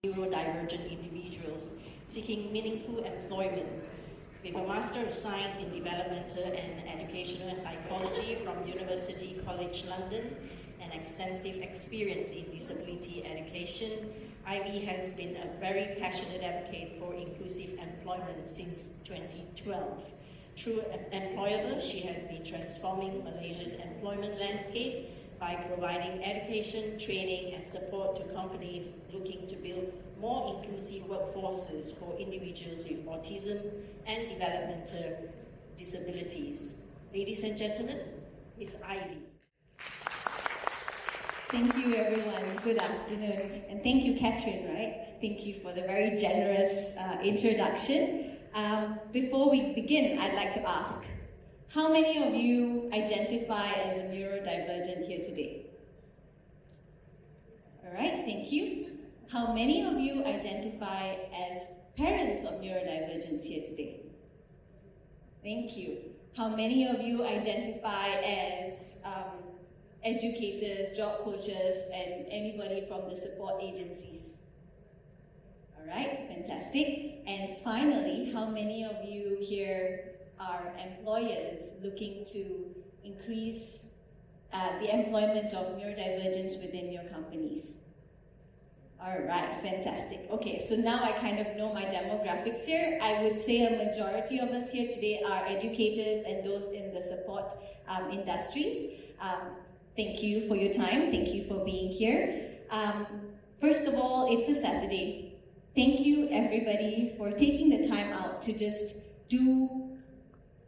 neurodivergent individuals seeking meaningful employment. With a Master of Science in Developmental and Educational Psychology from University College London and extensive experience in disability education, Ivy has been a very passionate advocate for inclusive employment since 2012. Through EmployAble, she has been transforming Malaysia's employment landscape by providing education, training, and support to companies looking to build more inclusive workforces for individuals with autism and developmental disabilities. Ladies and gentlemen, Ms. Ivy. Thank you, everyone. Good afternoon. And thank you, Catherine, right? Thank you for the very generous introduction. Before we begin, I'd like to ask, how many of you identify as a neurodivergent here today? All right, thank you. How many of you identify as parents of neurodivergents here today? Thank you. How many of you identify as educators, job coaches, and anybody from the support agencies? All right, fantastic. And finally, how many of you here are employers looking to increase the employment of neurodivergents within your companies? All right, fantastic. Okay, so now I kind of know my demographics here. I would say a majority of us here today are educators and those in the support industries. Thank you for your time. Thank you for being here. First of all, it's a Saturday. Thank you, everybody, for taking the time out to just do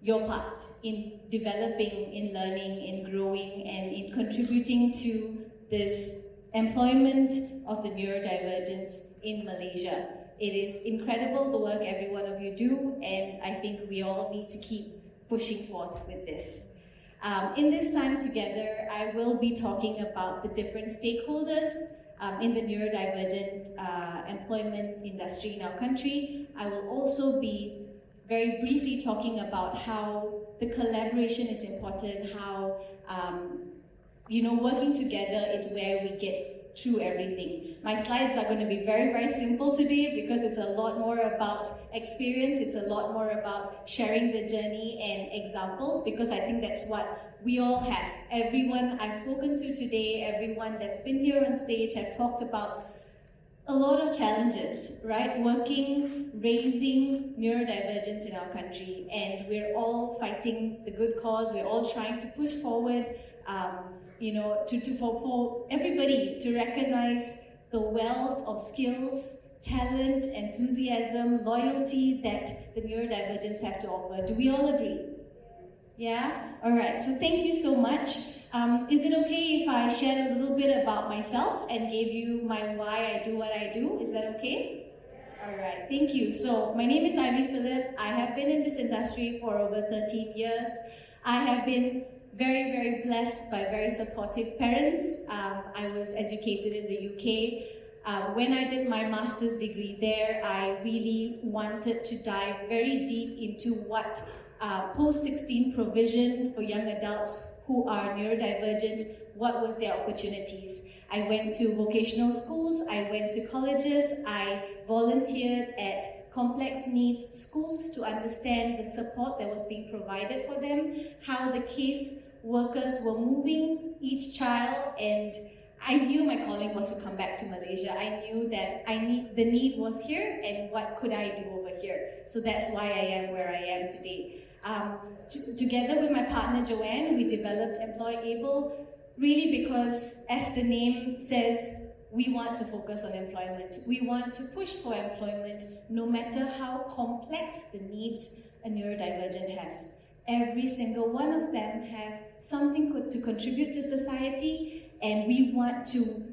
your part in developing, in learning, in growing, and in contributing to this employment of the neurodivergents in Malaysia. It is incredible the work every one of you do, and I think we all need to keep pushing forth with this. In this time together, I will be talking about the different stakeholders in the neurodivergent employment industry in our country. I will also be very briefly talking about how the collaboration is important, how working together is where we get through everything. My slides are going to be very, very simple today because it's a lot more about experience, it's a lot more about sharing the journey and examples, because I think that's what we all have. Everyone I've spoken to today, everyone that's been here on stage have talked about a lot of challenges, right? Raising neurodivergence in our country, and we're all fighting the good cause. We're all trying to push forward, for everybody to recognize the wealth of skills, talent, enthusiasm, loyalty that the neurodivergents have to offer. Do we all agree? Yeah? All right, so thank you so much. Is it okay if I share a little bit about myself and give you my why I do what I do? Is that okay? All right, thank you. So my name is Ivy Phillips. I have been in this industry for over 13 years. I have been very, very blessed by very supportive parents. I was educated in the UK. When I did my master's degree there, I really wanted to dive very deep into what post-16 provision for young adults who are neurodivergent, what was their opportunities. I went to vocational schools, I went to colleges, I volunteered at complex needs schools to understand the support that was being provided for them, how the case workers were moving each child, and I knew my calling was to come back to Malaysia. I knew that the need was here, and what could I do over here? So that's why I am where I am today. Together with my partner Joanne, we developed EmployAble, really because, as the name says, we want to focus on employment. We want to push for employment no matter how complex the needs a neurodivergent has. Every single one of them have something to contribute to society, and we want to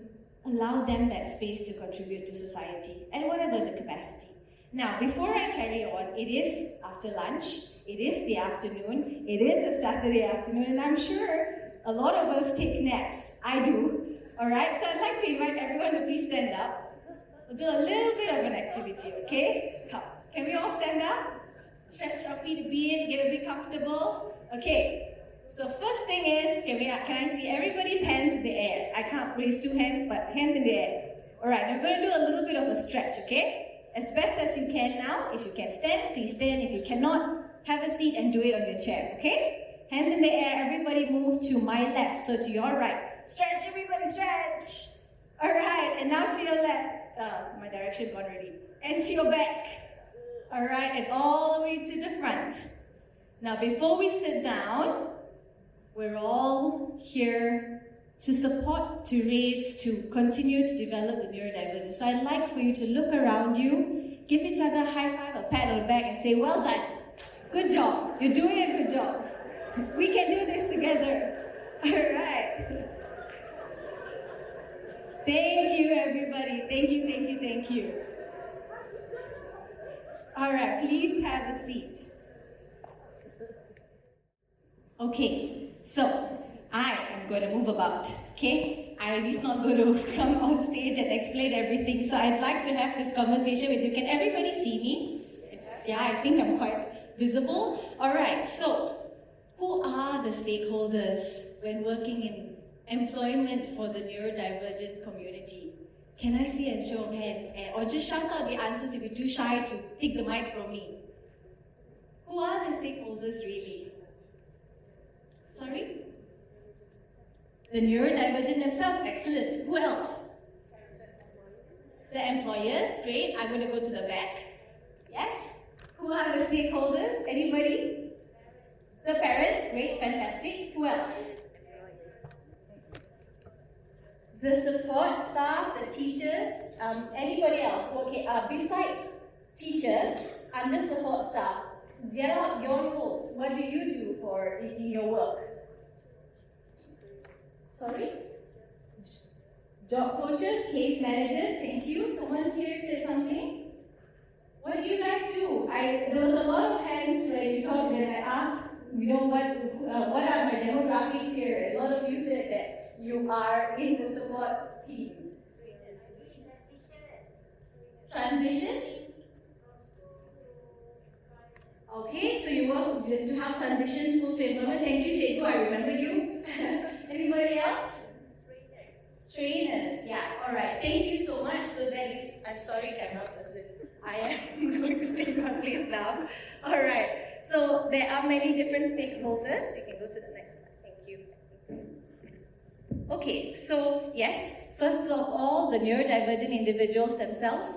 allow them that space to contribute to society at whatever the capacity. Now, before I carry on, it is after lunch, it is the afternoon, it is a Saturday afternoon, and I'm sure a lot of us take naps. I do. All right, so I'd like to invite everyone to please stand up. We'll do a little bit of an activity, okay? Come. Can we all stand up? Stretch our feet a bit, get a bit comfortable. Okay, so first thing is, can I see everybody's hands in the air? I can't raise two hands, but hands in the air. All right, we're going to do a little bit of a stretch, okay? As best as you can now. If you can stand, please stand. If you cannot, have a seat and do it on your chair, okay? Hands in the air, everybody move to my left, so to your right. Stretch, everybody stretch. All right, and now to your left. My direction gone already. And to your back. All right, and all the way to the front. Now, before we sit down, we're all here to support, to raise, to continue to develop the neurodivergent. So I'd like for you to look around you, give each other a high five, a pat on the back, and say, well done. Good job. You're doing a good job. We can do this together. All right. Thank you, everybody. Thank you, thank you, thank you. All right, please have a seat. Okay, so I am going to move about, okay? Ivy's not going to come on stage and explain everything, so I'd like to have this conversation with you. Can everybody see me? Yeah, I think I'm quite visible. All right, so who are the stakeholders when working in employment for the neurodivergent community? Can I see a show of hands? Or just shout out the answers if you're too shy to take the mic from me. Who are the stakeholders really? Sorry? The neurodivergent themselves, excellent. Who else? The employers, great. I'm going to go to the back. Yes? Who are the stakeholders? Anybody? The parents, great, fantastic. Who else? The support staff, the teachers, anybody else? Okay, besides teachers and the support staff, get out your roles. What do you do for in your work? Sorry? Job coaches, case managers, thank you. Someone here said something. What do you guys do? There was a lot of hands when you talked and I asked, what are my demographics here? A lot of you said that you are in the support team. Transition? Okay, so you work to have transition school to employment. Thank you, Chetu, I remember you. Anybody else? Trainers, yeah, alright. Thank you so much. So that is, I'm sorry, camera person. I am going to stay in one place now. Alright, so there are many different stakeholders. We can go to the next slide. Thank you. Okay, so yes, first of all, the neurodivergent individuals themselves,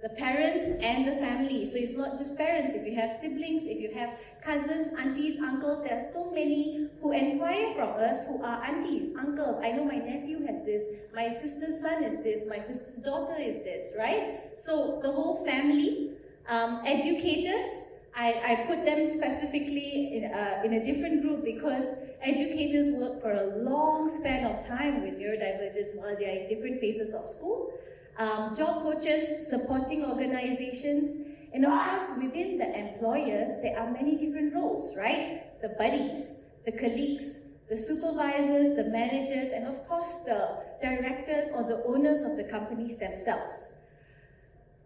the parents and the family. So it's not just parents. If you have siblings, if you have cousins, aunties, uncles, there are so many who inquire from us who are aunties, uncles. I know my nephew has this, my sister's son is this, my sister's daughter is this, right? So the whole family, educators, I put them specifically in a different group because educators work for a long span of time with neurodivergence while they are in different phases of school. Job coaches, supporting organizations, and of course within the employers there are many different roles, right? The buddies, the colleagues, the supervisors, the managers, and of course the directors or the owners of the companies themselves.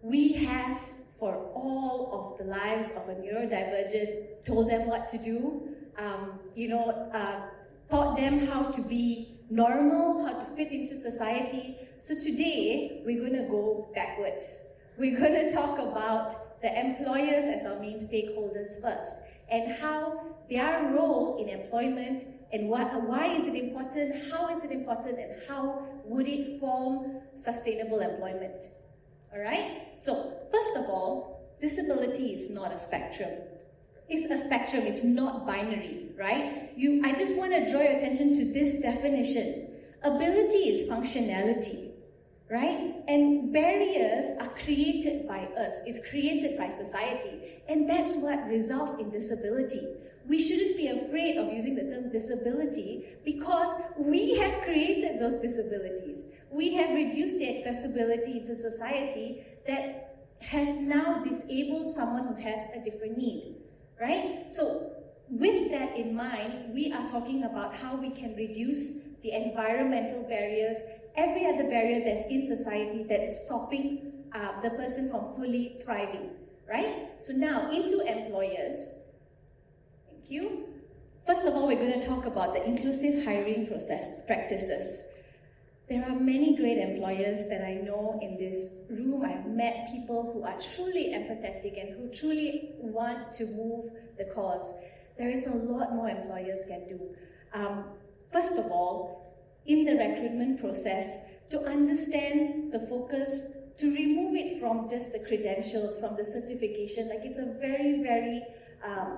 We have, for all of the lives of a neurodivergent, told them what to do, taught them how to be normal, how to fit into society. So today, we're going to go backwards. We're going to talk about the employers as our main stakeholders first, and how their role in employment, and why is it important, how is it important, and how would it form sustainable employment. All right? So, first of all, disability is not a spectrum. It's a spectrum, it's not binary, right? I just want to draw your attention to this definition. Ability is functionality, right? And barriers are created by us, it's created by society, and that's what results in disability. We shouldn't be afraid of using the term disability because we have created those disabilities. We have reduced the accessibility into society that has now disabled someone who has a different need, right? So with that in mind, we are talking about how we can reduce the environmental barriers, every other barrier that's in society that's stopping the person from fully thriving, right? So now into employers. Thank you. First of all, we're going to talk about the inclusive hiring process practices. There are many great employers that I know in this room. I've met people who are truly empathetic and who truly want to move the cause. There is a lot more employers can do. First of all, in the recruitment process, to understand the focus, to remove it from just the credentials, from the certification. Like, it's a very, very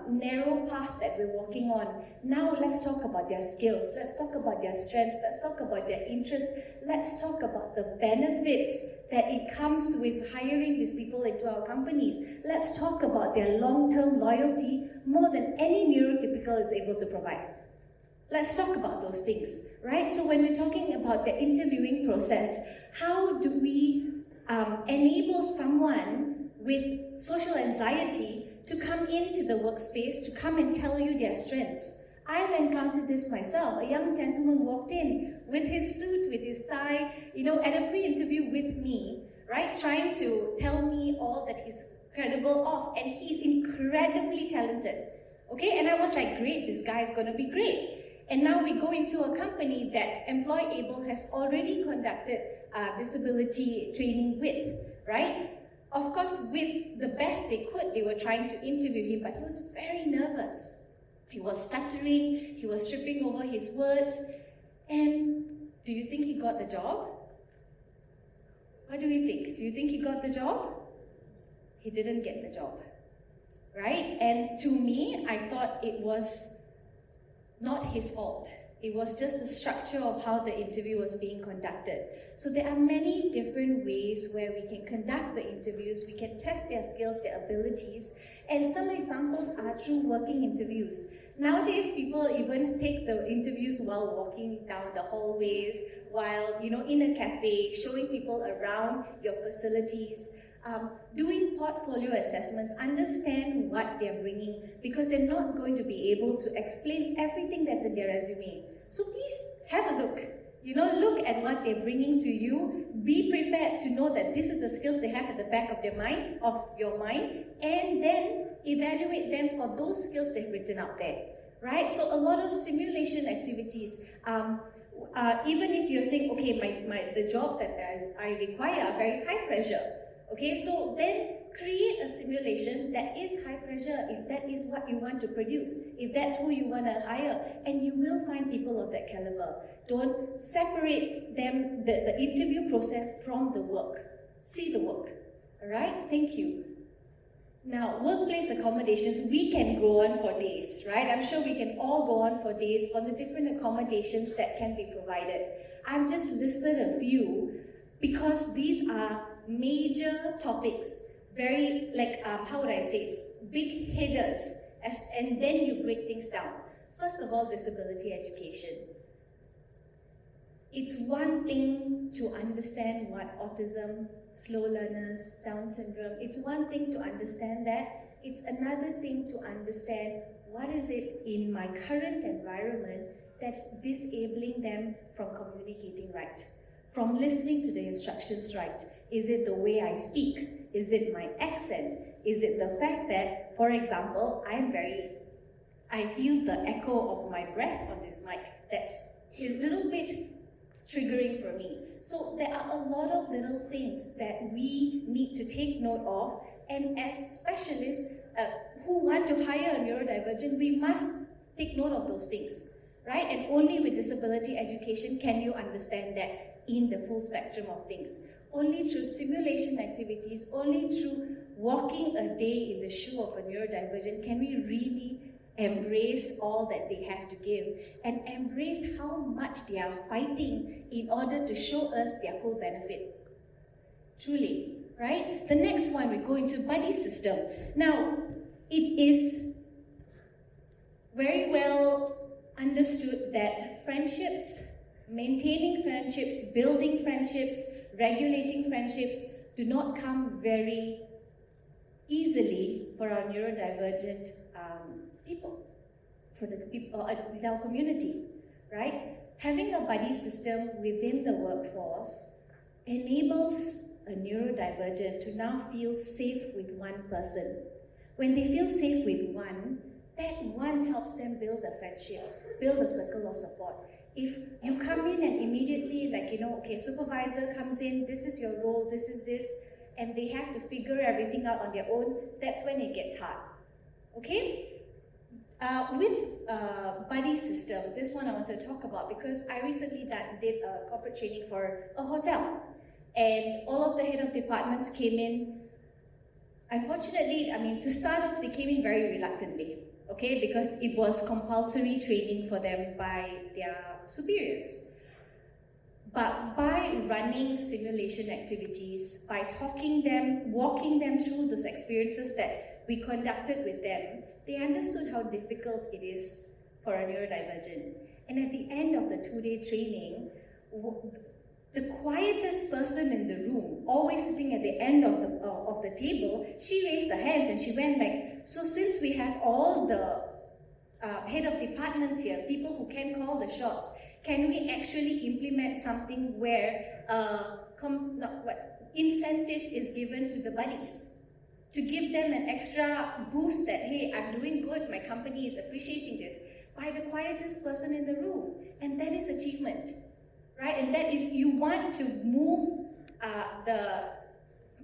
narrow path that we're walking on. Now let's talk about their skills, let's talk about their strengths, let's talk about their interests, let's talk about the benefits that it comes with hiring these people into our companies. Let's talk about their long-term loyalty more than any neurotypical is able to provide. Let's talk about those things, right? So when we're talking about the interviewing process, how do we enable someone with social anxiety to come into the workspace, to come and tell you their strengths? I've encountered this myself. A young gentleman walked in with his suit, with his tie, at a pre-interview with me, right? Trying to tell me all that he's credible of, and he's incredibly talented, okay? And I was like, great, this guy is gonna be great. And now we go into a company that EmployAble has already conducted disability training with, right? Of course, with the best they could, they were trying to interview him, but he was very nervous. He was stuttering, he was tripping over his words. And do you think he got the job? What do we think? Do you think he got the job? He didn't get the job, right? And to me, I thought it was not his fault. It was just the structure of how the interview was being conducted. So there are many different ways where we can conduct the interviews, we can test their skills, their abilities, and some examples are through working interviews. Nowadays, people even take the interviews while walking down the hallways, while in a cafe, showing people around your facilities, doing portfolio assessments, understand what they're bringing, because they're not going to be able to explain everything that's in their resume. So please have a look. Look at what they're bringing to you. Be prepared to know that this is the skills they have at the back of your mind, and then evaluate them for those skills they've written out there, right? So a lot of simulation activities. Even if you're saying, okay, the jobs that I require are very high pressure. Okay, so then create a simulation that is high pressure if that is what you want to produce, if that's who you want to hire, and you will find people of that caliber. Don't separate them, the interview process from the work. See the work, all right? Thank you. Now, workplace accommodations, we can go on for days, right? I'm sure we can all go on for days on the different accommodations that can be provided. I've just listed a few because these are major topics, very how would I say, big headers, and then you break things down. First of all, disability education. It's one thing to understand what autism, slow learners, Down syndrome, it's one thing to understand that. It's another thing to understand what is it in my current environment that's disabling them from communicating right, from listening to the instructions right. Is it the way I speak? Is it my accent? Is it the fact that, for example, I feel the echo of my breath on this mic. That's a little bit triggering for me. So there are a lot of little things that we need to take note of, and as specialists who want to hire a neurodivergent, we must take note of those things, right? And only with disability education can you understand that in the full spectrum of things. Only through simulation activities, only through walking a day in the shoe of a neurodivergent can we really embrace all that they have to give and embrace how much they are fighting in order to show us their full benefit. Truly, right? The next one, we go into buddy system. Now, it is very well understood that friendships, maintaining friendships, building friendships, regulating friendships do not come very easily for our neurodivergent people, for the people in our community, right? Having a buddy system within the workforce enables a neurodivergent to now feel safe with one person. When they feel safe with one, that one helps them build a friendship, build a circle of support. If you come in and immediately like, okay, supervisor comes in, this is your role, this is this, and they have to figure everything out on their own, that's when it gets hard. Okay? With buddy system, this one I want to talk about because I recently did a corporate training for a hotel, and all of the head of departments came in. Unfortunately, to start off, they came in very reluctantly, okay, because it was compulsory training for them by their superiors. But by running simulation activities, by walking them through those experiences that we conducted with them, they understood how difficult it is for a neurodivergent. And at the end of the 2-day training, the quietest person in the room, always sitting at the end of the table, she raised her hands and she went like, so since we have all the head of departments here, people who can call the shots, can we actually implement something where incentive is given to the buddies? To give them an extra boost that, hey, I'm doing good, my company is appreciating this, by the quietest person in the room. And that is achievement, right? And that is, you want to move the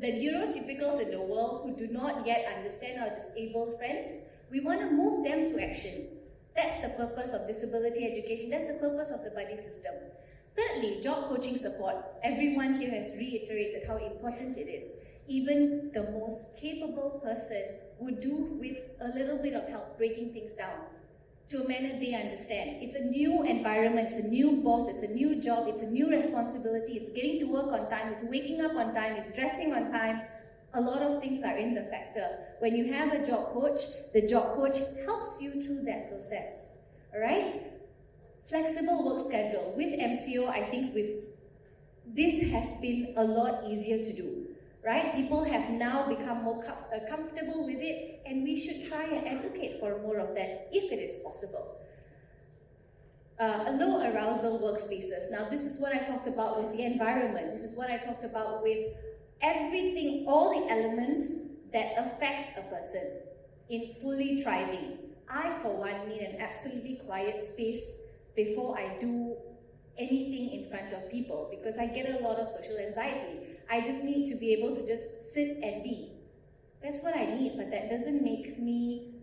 neurotypicals in the world who do not yet understand our disabled friends, we want to move them to action. That's the purpose of disability education. That's the purpose of the buddy system. Thirdly, job coaching support. Everyone here has reiterated how important it is. Even the most capable person would do with a little bit of help breaking things down to a manner they understand. It's a new environment, it's a new boss, it's a new job, it's a new responsibility, it's getting to work on time, it's waking up on time, it's dressing on time. A lot of things are in the factor. When you have a job coach, the job coach helps you through that process. All right? Flexible work schedule. With MCO, I think this has been a lot easier to do. Right? People have now become more comfortable with it, and we should try and advocate for more of that if it is possible. Low arousal workspaces. Now, this is what I talked about with the environment. This is what I talked about with everything, all the elements that affects a person in fully thriving. I, for one, need an absolutely quiet space before I do anything in front of people because I get a lot of social anxiety. I just need to be able to just sit and be. That's what I need, but that doesn't make me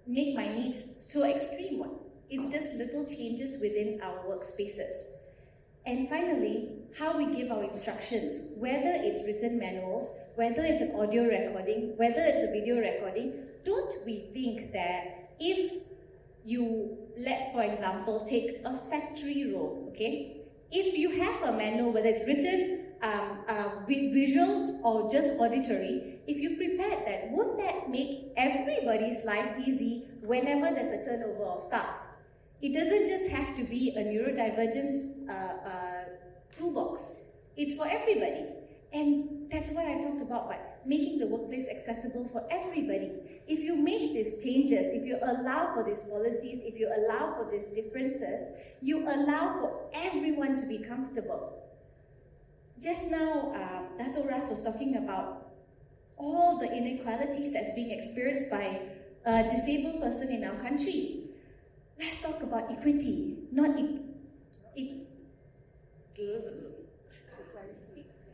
make my needs so extreme one. It's just little changes within our workspaces. And finally, how we give our instructions, whether it's written manuals, whether it's an audio recording, whether it's a video recording, don't we think that if you, let's for example, take a factory role, okay? If you have a manual, whether it's written, with visuals or just auditory, if you prepared that, won't that make everybody's life easy whenever there's a turnover of staff? It doesn't just have to be a neurodivergence toolbox. It's for everybody. And that's what I talked about by making the workplace accessible for everybody. If you make these changes, if you allow for these policies, if you allow for these differences, you allow for everyone to be comfortable. Just now, Dato' Ras was talking about all the inequalities that's being experienced by a disabled person in our country. Let's talk about equity, not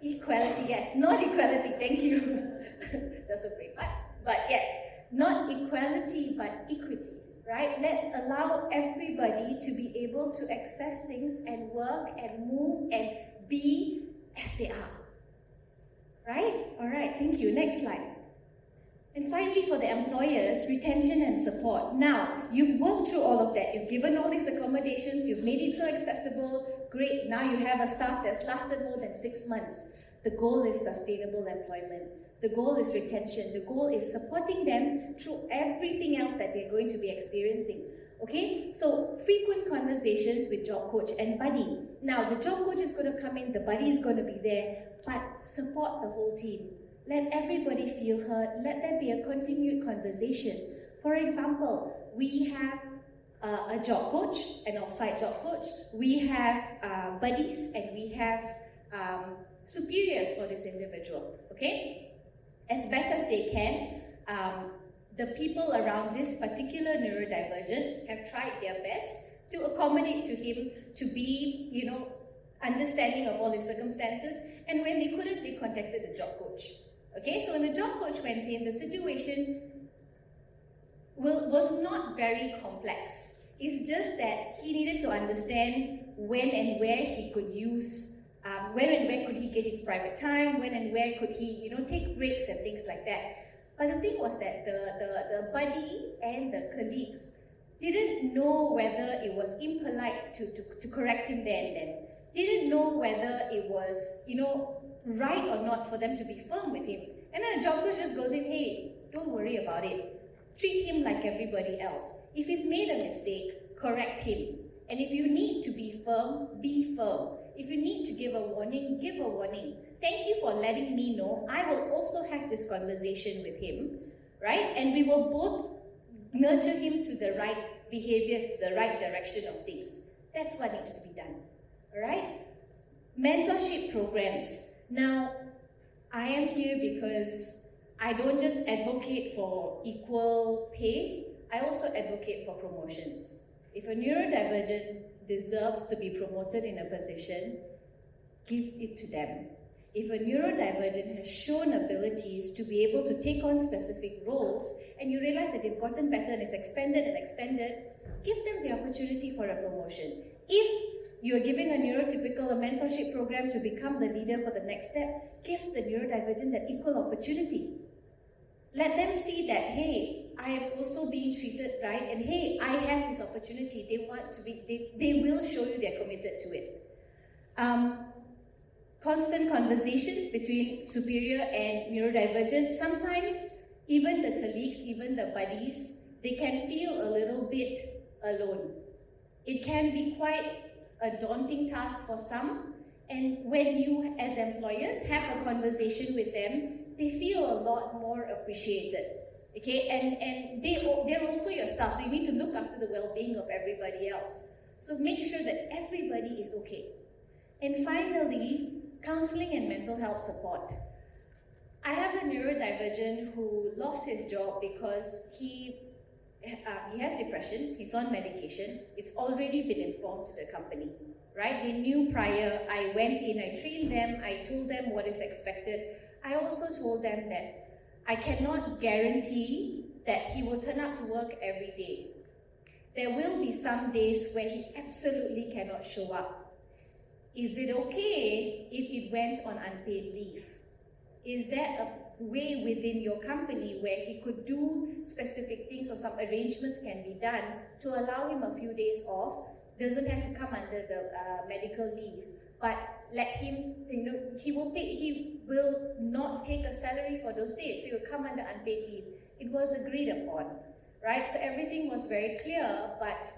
equality, yes, not equality, thank you. That's a great part. But yes, not equality, but equity, right? Let's allow everybody to be able to access things and work and move and be as they are. Right? All right, thank you. Next slide. And finally, for the employers, retention and support. Now, you've worked through all of that. You've given all these accommodations. You've made it so accessible. Great. Now you have a staff that's lasted more than 6 months. The goal is sustainable employment. The goal is retention. The goal is supporting them through everything else that they're going to be experiencing. Okay? So, frequent conversations with job coach and buddy. Now, the job coach is going to come in, the buddy is going to be there, but support the whole team. Let everybody feel heard. Let there be a continued conversation. For example, we have a job coach, an off-site job coach. We have buddies, and we have superiors for this individual. Okay? As best as they can, the people around this particular neurodivergent have tried their best to accommodate to him, to be, understanding of all the circumstances, and when they couldn't, they contacted the job coach. Okay, so when the job coach went in, the situation was not very complex. It's just that he needed to understand when and where he could use, when and where could he get his private time, when and where could he, take breaks and things like that. But the thing was that the buddy and the colleagues didn't know whether it was impolite to correct him there and then. Didn't know whether it was, right or not for them to be firm with him. And then the job coach just goes in, hey, don't worry about it. Treat him like everybody else. If he's made a mistake, correct him. And if you need to be firm, be firm. If you need to give a warning, give a warning. Thank you for letting me know. I will also have this conversation with him, right? And we will both nurture him to the right behaviors, to the right direction of things. That's what needs to be done, all right? Mentorship programs. Now, I am here because I don't just advocate for equal pay, I also advocate for promotions. If a neurodivergent deserves to be promoted in a position, give it to them. If a neurodivergent has shown abilities to be able to take on specific roles, and you realize that they've gotten better and it's expanded, give them the opportunity for a promotion. If you're giving a neurotypical a mentorship program to become the leader for the next step, give the neurodivergent that equal opportunity. Let them see that, hey, I am also being treated right, and hey, I have this opportunity. They will show you they're committed to it. Constant conversations between superior and neurodivergent. Sometimes even the colleagues, even the buddies, they can feel a little bit alone. It can be quite a daunting task for some, and when you as employers have a conversation with them, they feel a lot more appreciated. Okay, and they're also your staff, so you need to look after the well-being of everybody else. So make sure that everybody is okay. And finally, counseling and mental health support. I have a neurodivergent who lost his job because he has depression, he's on medication, it's already been informed to the company, right? They knew prior, I went in, I trained them, I told them what is expected. I also told them that I cannot guarantee that he will turn up to work every day. There will be some days where he absolutely cannot show up. Is it okay if it went on unpaid leave? Is there a way within your company where he could do specific things or some arrangements can be done to allow him a few days off? Doesn't have to come under the medical leave, but let him, he will not take a salary for those days, so he'll come under unpaid leave. It was agreed upon, right? So everything was very clear, but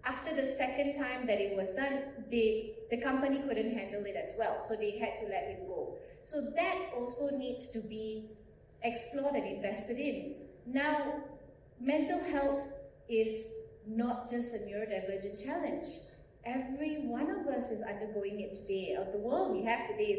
after the second time that it was done, the company couldn't handle it as well, so they had to let him go. So that also needs to be explored and invested in. Now, mental health is not just a neurodivergent challenge. Every one of us is undergoing it today. The world we have today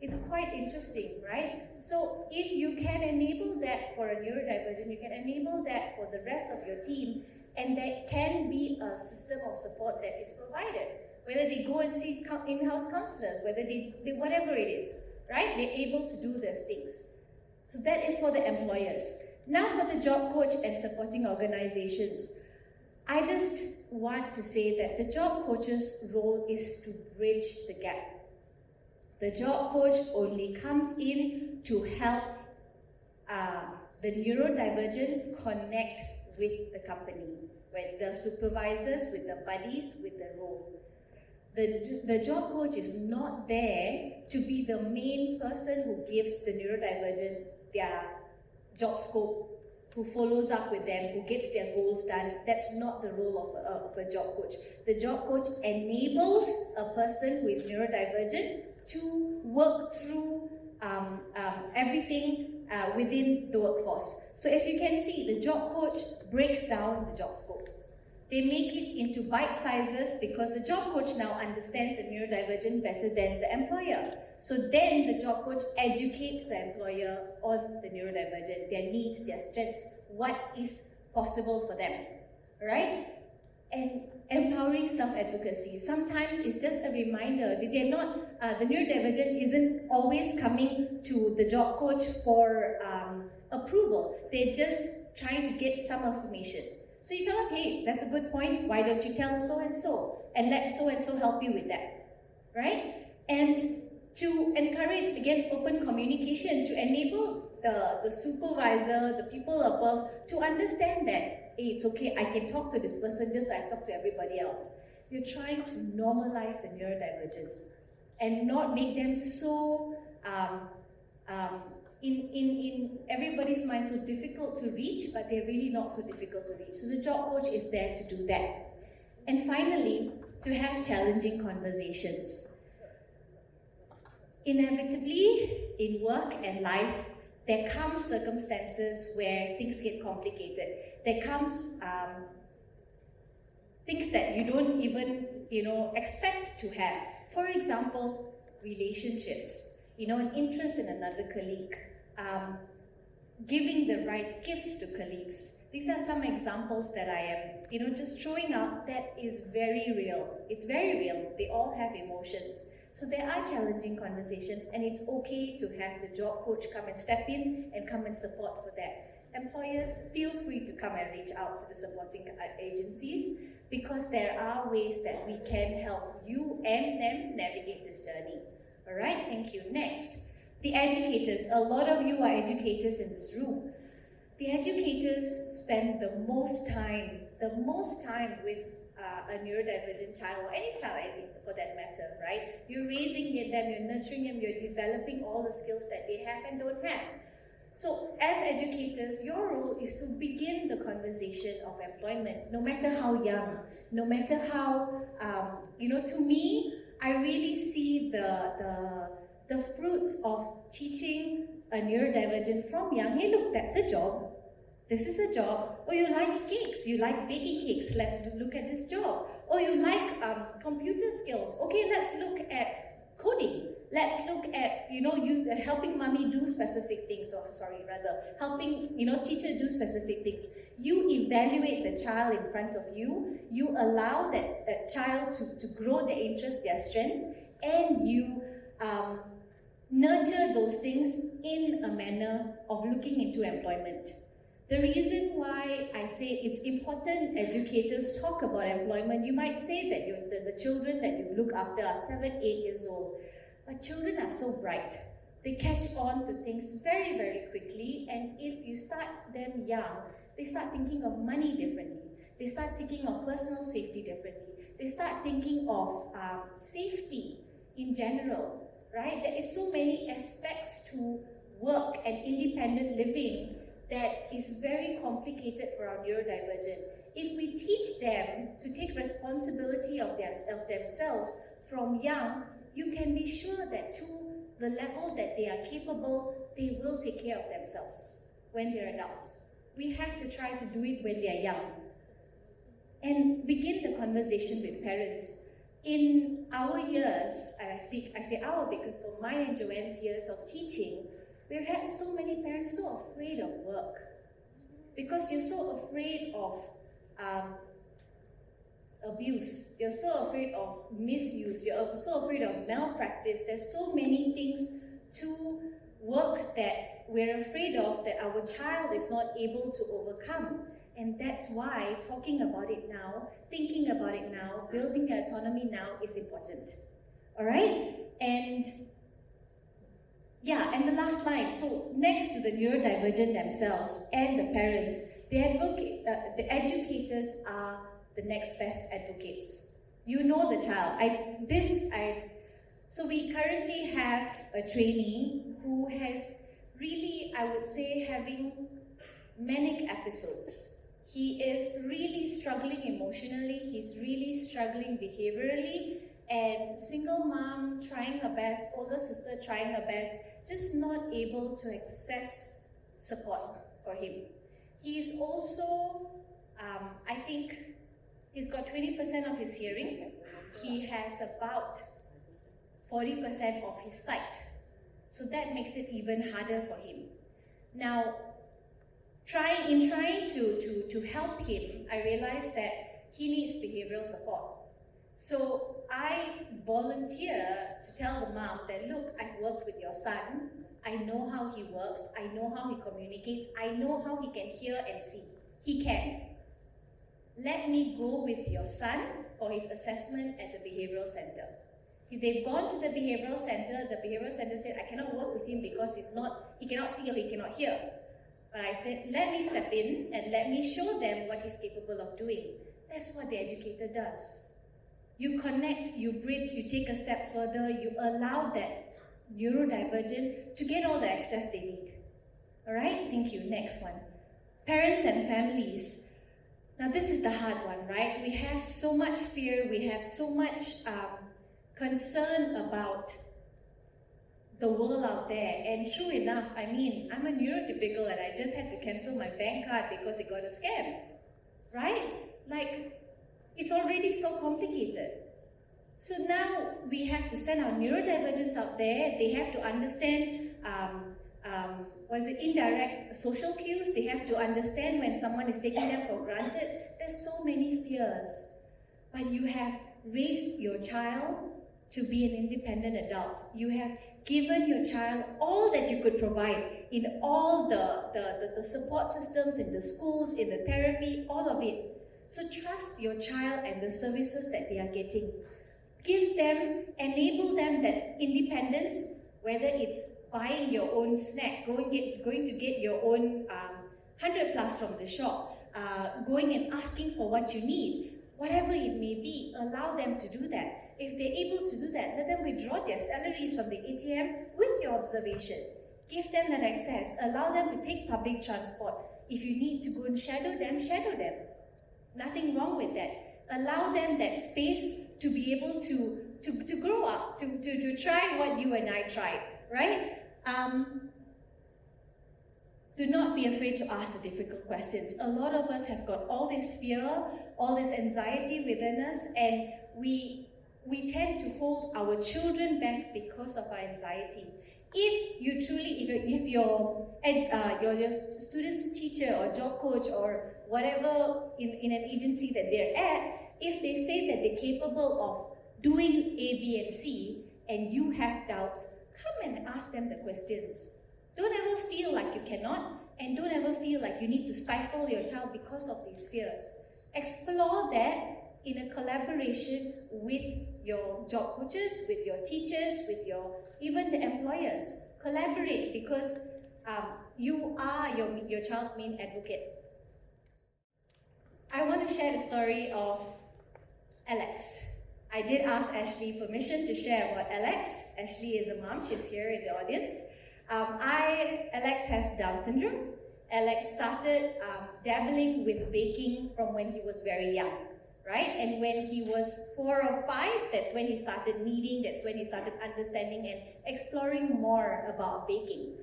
is quite interesting, right? So if you can enable that for a neurodivergent, you can enable that for the rest of your team, and there can be a system of support that is provided. Whether they go and see in-house counselors, whether they whatever it is, right? They're able to do those things. So that is for the employers. Now for the job coach and supporting organizations. I just want to say that the job coach's role is to bridge the gap. The job coach only comes in to help the neurodivergent connect with the company, with the supervisors, with the buddies, with the role. The job coach is not there to be the main person who gives the neurodivergent their job scope, who follows up with them, who gets their goals done. That's not the role of a job coach. The job coach enables a person who is neurodivergent to work through everything within the workforce. So as you can see, the job coach breaks down the job scopes. They make it into bite sizes because the job coach now understands the neurodivergent better than the employer. So then the job coach educates the employer on the neurodivergent, their needs, their strengths, what is possible for them, right? And empowering self-advocacy. Sometimes it's just a reminder that they're not, the neurodivergent isn't always coming to the job coach for approval. They're just trying to get some information. So you tell them, hey, that's a good point, why don't you tell so-and-so, and let so-and-so help you with that, right? And to encourage, again, open communication, to enable the supervisor, the people above, to understand that, hey, it's okay, I can talk to this person just like I talk to everybody else. You're trying to normalize the neurodivergence and not make them so, in everybody's mind, so difficult to reach, but they're really not so difficult to reach. So the job coach is there to do that. And finally, to have challenging conversations. Inevitably, in work and life, there comes circumstances where things get complicated. There comes things that you don't even, expect to have. For example, relationships. An interest in another colleague, giving the right gifts to colleagues. These are some examples that I am, just throwing out that is very real. It's very real. They all have emotions. So there are challenging conversations, and it's okay to have the job coach come and step in and come and support for that. Employers, feel free to come and reach out to the supporting agencies, because there are ways that we can help you and them navigate this journey. All right, thank you. Next, the educators. A lot of you are educators in this room. The educators spend the most time with a neurodivergent child, or any child for that matter, right? You're raising them, you're nurturing them, you're developing all the skills that they have and don't have. So as educators, your role is to begin the conversation of employment, no matter how young, no matter how, to me, I really see the fruits of teaching a neurodivergent from young. Hey, look, that's a job. This is a job. Oh, you like cakes. You like baking cakes. Let's look at this job. Oh, you like computer skills. Okay, let's look at coding. Let's look at, you helping mommy do specific things. Helping, teacher do specific things. You evaluate the child in front of you. You allow that child to grow their interests, their strengths, and you nurture those things in a manner of looking into employment. The reason why I say it's important educators talk about employment, you might say that the children that you look after are 7, 8 years old, but children are so bright. They catch on to things very, very quickly, and if you start them young, they start thinking of money differently. They start thinking of personal safety differently. They start thinking of safety in general, right? There is so many aspects to work and independent living that is very complicated for our neurodivergent. If we teach them to take responsibility of themselves from young, you can be sure that to the level that they are capable, they will take care of themselves when they're adults. We have to try to do it when they're young. And begin the conversation with parents. In our years, and I say our because for mine and Joanne's years of teaching, we've had so many parents so afraid of work because you're so afraid of abuse, you're so afraid of misuse, you're so afraid of malpractice. There's so many things to work that we're afraid of that our child is not able to overcome. And that's why talking about it now, thinking about it now, building their autonomy now is important. All right? And the last line. So next to the neurodivergent themselves and the parents, the educators are the next best advocates. You know the child. So we currently have a trainee who has really, I would say, having manic episodes. He is really struggling emotionally, he's really struggling behaviorally, and single mom trying her best, older sister trying her best, just not able to access support for him. He's also, I think, he's got 20% of his hearing. He has about 40% of his sight. So that makes it even harder for him. Now, trying to help him, I realized that he needs behavioral support. So I volunteer to tell the mom that, look, I've worked with your son, I know how he works, I know how he communicates, I know how he can hear and see. He can. Let me go with your son for his assessment at the behavioral center. If they've gone to the behavioral center said, I cannot work with him because he cannot see or he cannot hear. But I said, let me step in and let me show them what he's capable of doing. That's what the educator does. You connect, you bridge, you take a step further, you allow that neurodivergent to get all the access they need. All right, thank you. Next one. Parents and families. Now this is the hard one, right? We have so much fear, we have so much concern about the world out there. And true enough, I mean, I'm a neurotypical and I just had to cancel my bank card because it got a scam, right? Like, it's already so complicated. So now we have to send our neurodivergents out there. They have to understand indirect social cues. They have to understand when someone is taking them for granted. There's so many fears. But you have raised your child to be an independent adult. You have given your child all that you could provide in all the support systems, in the schools, in the therapy, all of it. So trust your child and the services that they are getting. Give them, enable them that independence, whether it's buying your own snack, going to get your own 100 plus from the shop, going and asking for what you need, whatever it may be, allow them to do that. If they're able to do that, let them withdraw their salaries from the ATM with your observation. Give them that access. Allow them to take public transport. If you need to go and shadow them, shadow them. Nothing wrong with that. Allow them that space to be able to grow up, to try what you and I tried, right? Do not be afraid to ask the difficult questions. A lot of us have got all this fear, all this anxiety within us, and we tend to hold our children back because of our anxiety. If you truly, if your student's teacher or job coach or whatever in an agency that they're at, if they say that they're capable of doing A, B, and C, and you have doubts, come and ask them the questions. Don't ever feel like you cannot, and don't ever feel like you need to stifle your child because of these fears. Explore that in a collaboration with your job coaches, with your teachers, with even the employers. Collaborate, because you are your child's main advocate. I want to share the story of Alex. I did ask Ashley permission to share about Alex. Ashley is a mom, she's here in the audience. Alex has Down syndrome. Alex started dabbling with baking from when he was very young, right? And when he was 4 or 5, that's when he started kneading, that's when he started understanding and exploring more about baking.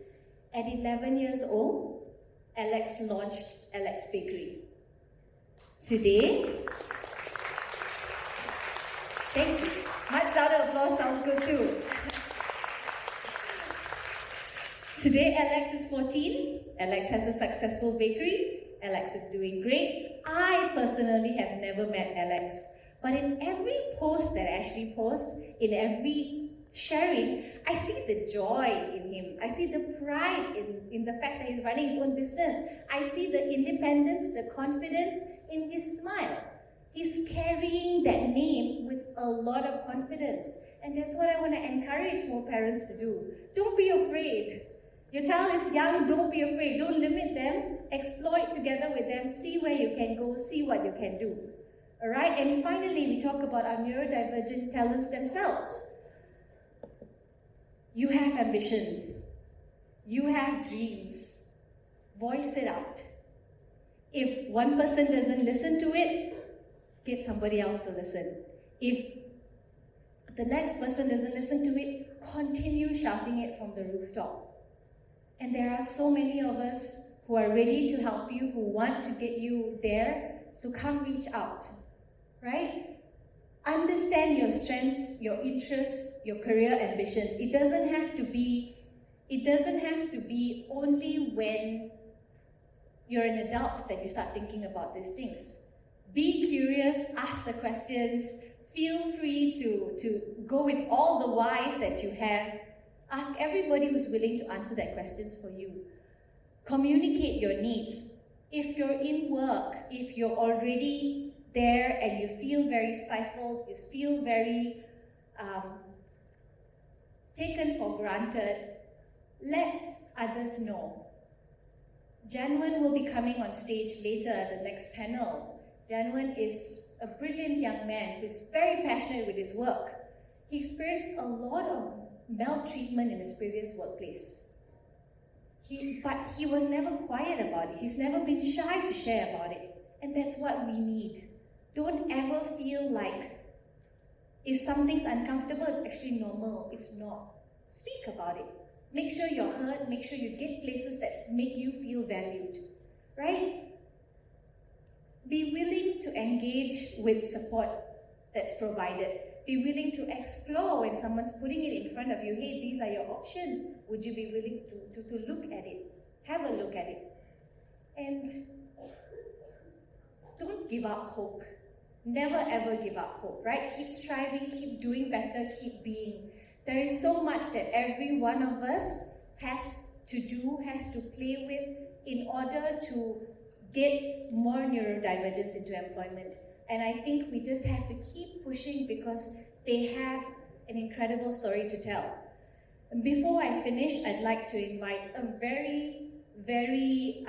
At 11 years old, Alex launched Alex Bakery. Today, thank you. Much louder applause sounds good too. Today, Alex is 14. Alex has a successful bakery. Alex is doing great. I personally have never met Alex. But in every post that Ashley posts, in every sharing, I see the joy in him. I see the pride in the fact that he's running his own business. I see the independence, the confidence in his smile. He's carrying that name with a lot of confidence. And that's what I want to encourage more parents to do. Don't be afraid. Your child is young, don't be afraid. Don't limit them. Explore it together with them. See where you can go, see what you can do. All right? And finally, we talk about our neurodivergent talents themselves. You have ambition. You have dreams. Voice it out. If one person doesn't listen to it, get somebody else to listen. If the next person doesn't listen to it, continue shouting it from the rooftop. And there are so many of us who are ready to help you, who want to get you there, so come reach out, right? Understand your strengths, your interests, your career ambitions. It doesn't have to be only when you're an adult that you start thinking about these things. Be curious, ask the questions, feel free to go with all the whys that you have. Ask everybody who's willing to answer that questions for you. Communicate your needs. If you're in work, if you're already there and you feel very stifled, you feel very taken for granted, let others know. Janwan will be coming on stage later at the next panel. Janwan is a brilliant young man who's very passionate with his work. He experienced a lot of maltreatment in his previous workplace. But he was never quiet about it. He's never been shy to share about it. And that's what we need. Don't ever feel like if something's uncomfortable, it's actually normal. It's not. Speak about it. Make sure you're heard. Make sure you get places that make you feel valued. Right? Be willing to engage with support that's provided. Be willing to explore when someone's putting it in front of you. Hey, these are your options. Would you be willing to look at it? Have a look at it. And don't give up hope. Never ever give up hope, right? Keep striving, keep doing better, keep being. There is so much that every one of us has to do, has to play with in order to get more neurodivergence into employment. And I think we just have to keep pushing because they have an incredible story to tell. And before I finish, I'd like to invite a very, very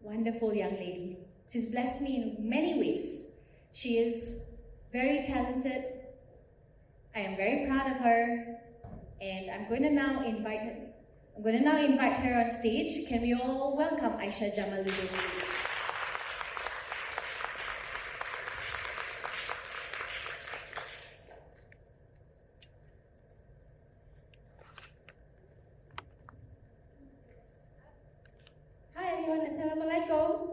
wonderful young lady. She's blessed me in many ways. She is very talented. I am very proud of her. And I'm going to now invite her on stage. Can we all welcome Aisha Jamaluddin? Hi everyone, Assalamualaikum.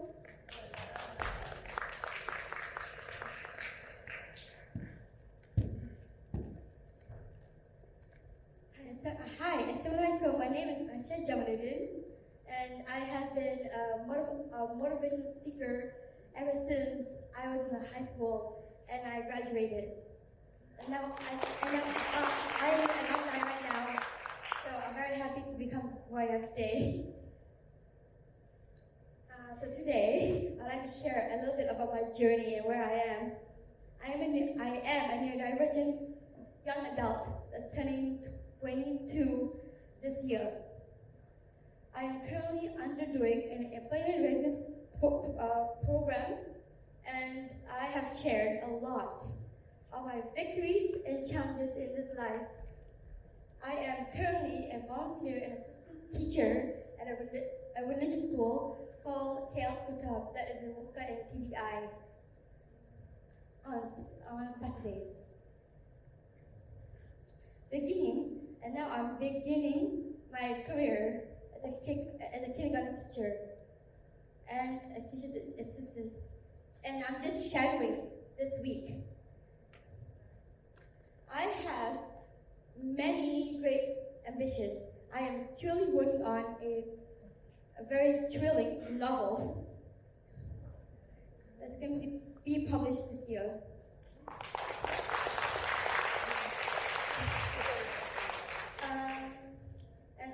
Hi, Assalamualaikum. My name is Aisha Jamaluddin, and I have been a motivational speaker ever since I was in high school and I graduated. And now I'm an alumni right now, so I'm very happy to become who I am today. So today, I'd like to share a little bit about my journey and where I am. I am a neurodivergent young adult that's turning 22 this year. I am currently undergoing an employment readiness program, and I have shared a lot of my victories and challenges in this life. I am currently a volunteer and assistant teacher at a religious school called KAM that is in Muka and TDI on Saturdays. And now I'm beginning my career as a kindergarten teacher and a teacher's assistant. And I'm just shadowing this week. I have many great ambitions. I am truly working on a very thrilling novel that's going to be published this year. And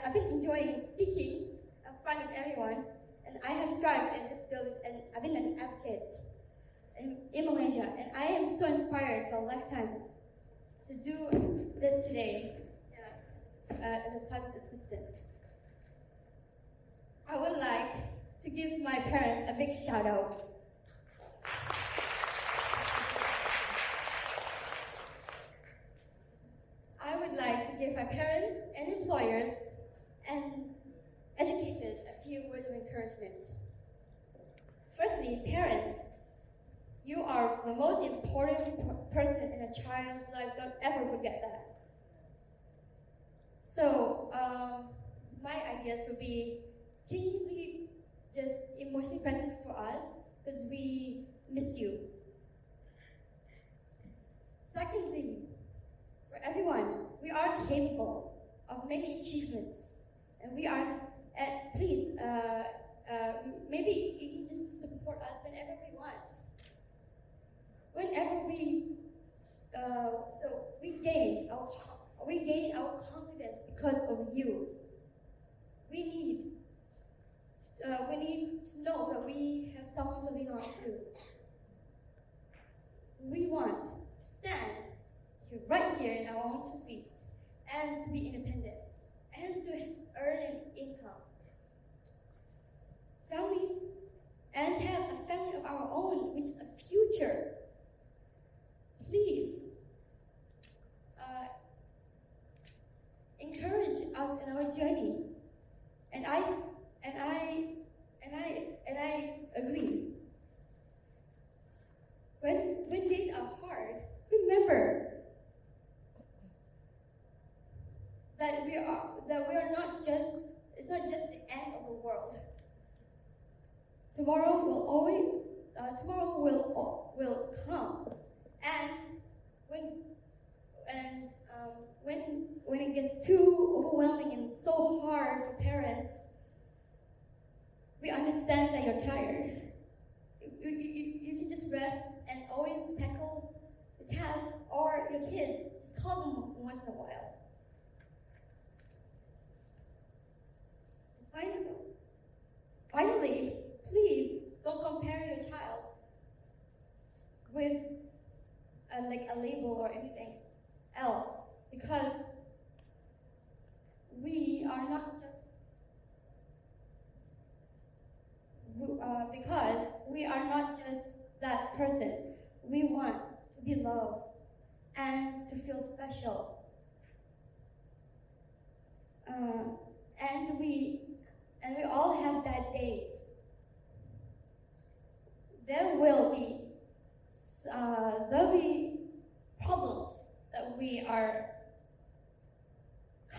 I've been enjoying speaking in front of everyone, and I have strived in this field, and I've been an advocate in Malaysia, and I am so inspired for a lifetime to do this today as a tax assistant. I would like to give my parents a big shout out. I would like to give my parents and employers and educators a few words of encouragement. Firstly, parents, you are the most important person in a child's life. Don't ever forget that. So, my ideas would be, can you be just emotionally present for us? Because we miss you. Secondly, for everyone, we are capable of many achievements. And we are, please, maybe you can just whenever we gain our confidence because of you. We need to know that we have someone to lean on to. We want to stand right here in our own 2 feet and to be independent and to earn an income. Families, and have a family of our own, which is a future. Please encourage us in our journey, and I agree. When days are hard, remember that we are not just. It's not just the end of the world. Tomorrow will come, and when it gets too overwhelming and so hard for parents, we understand that you're tired. You can just rest and always tackle the task or your kids. Just call them once in a while. Finally, please don't compare your child with a label or anything else, because we are not just that person. We want to be loved and to feel special. And we all have bad days. There will be problems that we are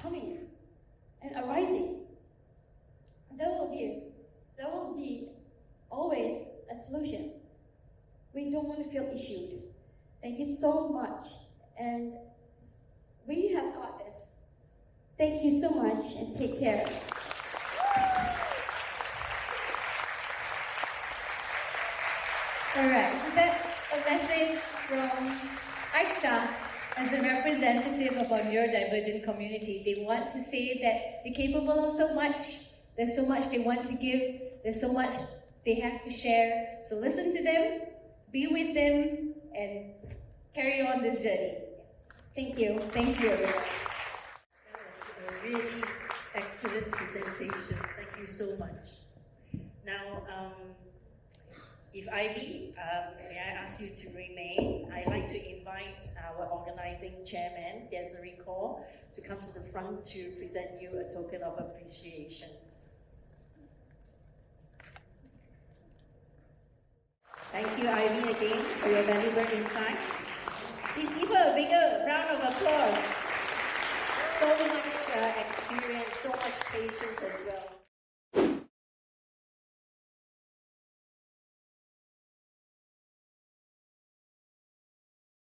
coming and arising. There will be always a solution. We don't want to feel issued. Thank you so much, and we have got this. Thank you so much, and take care. All right, so that's a message from Aisha as a representative of our neurodivergent community. They want to say that they're capable of so much. There's so much they want to give. There's so much they have to share. So listen to them, be with them, and carry on this journey. Thank you. Thank you, everyone. That was a really excellent presentation. Thank you so much. Now, if Ivy, may I ask you to remain? I'd like to invite our organizing chairman, Desiree Kaur, to come to the front to present you a token of appreciation. Thank you, Ivy, again, for your valuable insights. Please give her a bigger round of applause. So much experience, so much patience as well.